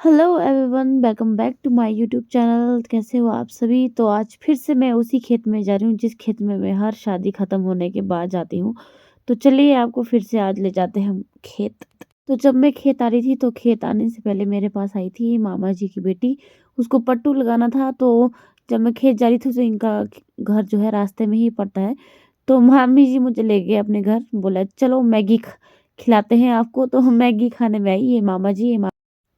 Hello everyone, welcome back to my YouTube channel. कैसे हो आप सभी? तो आज फिर से मैं उसी खेत में जा रही हूँ जिस खेत में मैं हर शादी खत्म होने के बाद जाती हूँ। तो चलिए आपको फिर से आज ले जाते हैं हम खेत। तो जब मैं खेत आ रही थी तो खेत आने से पहले मेरे पास आई थी मामा जी की बेटी। उसको पट्टू लगाना था। तो जब मैं खेत जा रही थी तो इनका घर जो है रास्ते में ही पड़ता है। तो मामी जी मुझे ले गए अपने घर, बोला चलो मैगी खिलाते हैं आपको। तो हम मैगी खाने में आई, ये मामा जी,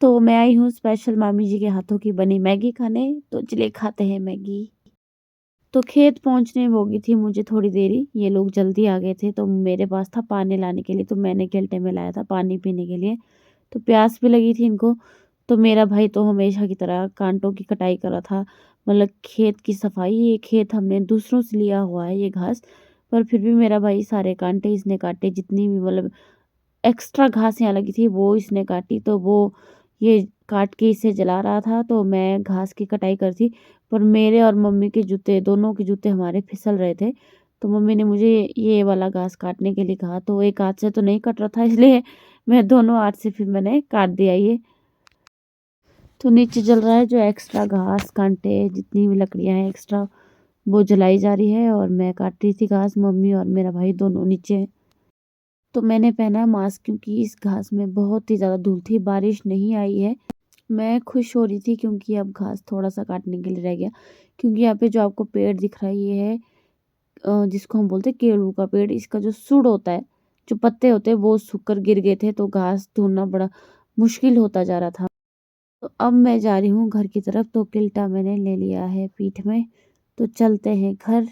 तो मैं आई हूँ स्पेशल मामी जी के हाथों की बनी मैगी खाने। तो चलिए खाते हैं मैगी। तो खेत पहुंचने में हो गई थी मुझे थोड़ी देरी, ये लोग जल्दी आ गए थे। तो मेरे पास था पानी लाने के लिए, तो मैंने केल्टे में लाया था पानी पीने के लिए। तो प्यास भी लगी थी इनको। तो मेरा भाई तो हमेशा की तरह कांटों की कटाई कर रहा था, मतलब खेत की सफाई। ये खेत हमने दूसरों से लिया हुआ है ये घास, पर फिर भी मेरा भाई सारे कांटे इसने काटे। जितनी भी मतलब एक्स्ट्रा घास यहाँ लगी थी वो इसने काटी। तो वो ये काट के इसे जला रहा था, तो मैं घास की कटाई कर थी। पर मेरे और मम्मी के जूते, दोनों के जूते हमारे फिसल रहे थे। तो मम्मी ने मुझे ये वाला घास काटने के लिए कहा, तो एक हाथ से तो नहीं कट रहा था, इसलिए मैं दोनों हाथ से फिर मैंने काट दिया ये। तो नीचे जल रहा है जो एक्स्ट्रा घास कांटे जितनी भी लकड़ियां हैं एक्स्ट्रा, वो जलाई जा रही है। और मैं काट रही थी घास, मम्मी और मेरा भाई दोनों नीचे हैं। तो मैंने पहना मास्क क्योंकि इस घास में बहुत ही ज़्यादा धूल थी, बारिश नहीं आई है। मैं खुश हो रही थी क्योंकि अब घास थोड़ा सा काटने के लिए रह गया। क्योंकि यहाँ पे जो आपको पेड़ दिख रहा है ये है जिसको हम बोलते हैं केड़ू का पेड़। इसका जो सुड़ होता है, जो पत्ते होते हैं वो सूख कर गिर गए थे, तो घास ढूंढना बड़ा मुश्किल होता जा रहा था। तो अब मैं जा रही हूँ घर की तरफ। तो किल्टा मैंने ले लिया है पीठ में, तो चलते हैं घर।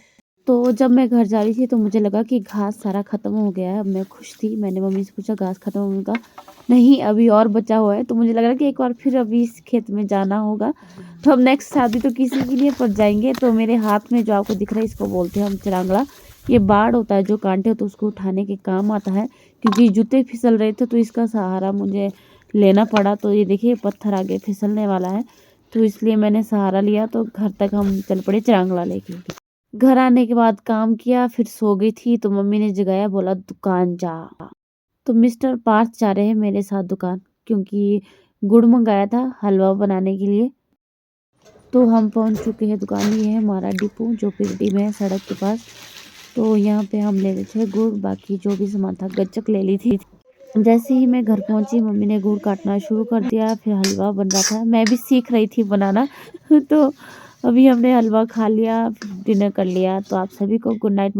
तो जब मैं घर जा रही थी तो मुझे लगा कि घास सारा ख़त्म हो गया है। अब मैं खुश थी, मैंने मम्मी से पूछा घास ख़त्म हो गया? उन्होंने कहा नहीं, अभी और बचा हुआ है। तो मुझे लग रहा कि एक बार फिर अभी इस खेत में जाना होगा। तो अब नेक्स्ट शादी तो किसी के लिए पर जाएंगे। तो मेरे हाथ में जो आपको दिख रहा है इसको बोलते हैं हम चिरांगड़ा। ये बाड़ होता है, जो कांटे होते हैं उसको उठाने के काम आता है। क्योंकि जूते फिसल रहे थे तो इसका सहारा मुझे लेना पड़ा। तो ये देखिए पत्थर आगे फिसलने वाला है, तो इसलिए मैंने सहारा लिया। तो घर तक हम चल पड़े चिरांगड़ा लेके। घर आने के बाद काम किया, फिर सो गई थी। तो मम्मी ने जगाया, बोला दुकान जा। तो मिस्टर पार्थ जा रहे हैं मेरे साथ दुकान, क्योंकि गुड़ मंगाया था हलवा बनाने के लिए। तो हम पहुंच चुके हैं दुकान। ये है हमारा डिपो जो पिरडी में है, सड़क के पास। तो यहाँ पे हम ले रहे थे गुड़, बाकी जो भी सामान था गच्चक ले ली थी। जैसे ही मैं घर पहुंची मम्मी ने गुड़ काटना शुरू कर दिया, फिर हलवा बन रहा था, मैं भी सीख रही थी बनाना। तो अभी हमने हलवा खा लिया, डिनर कर लिया। तो आप सभी को गुड नाइट।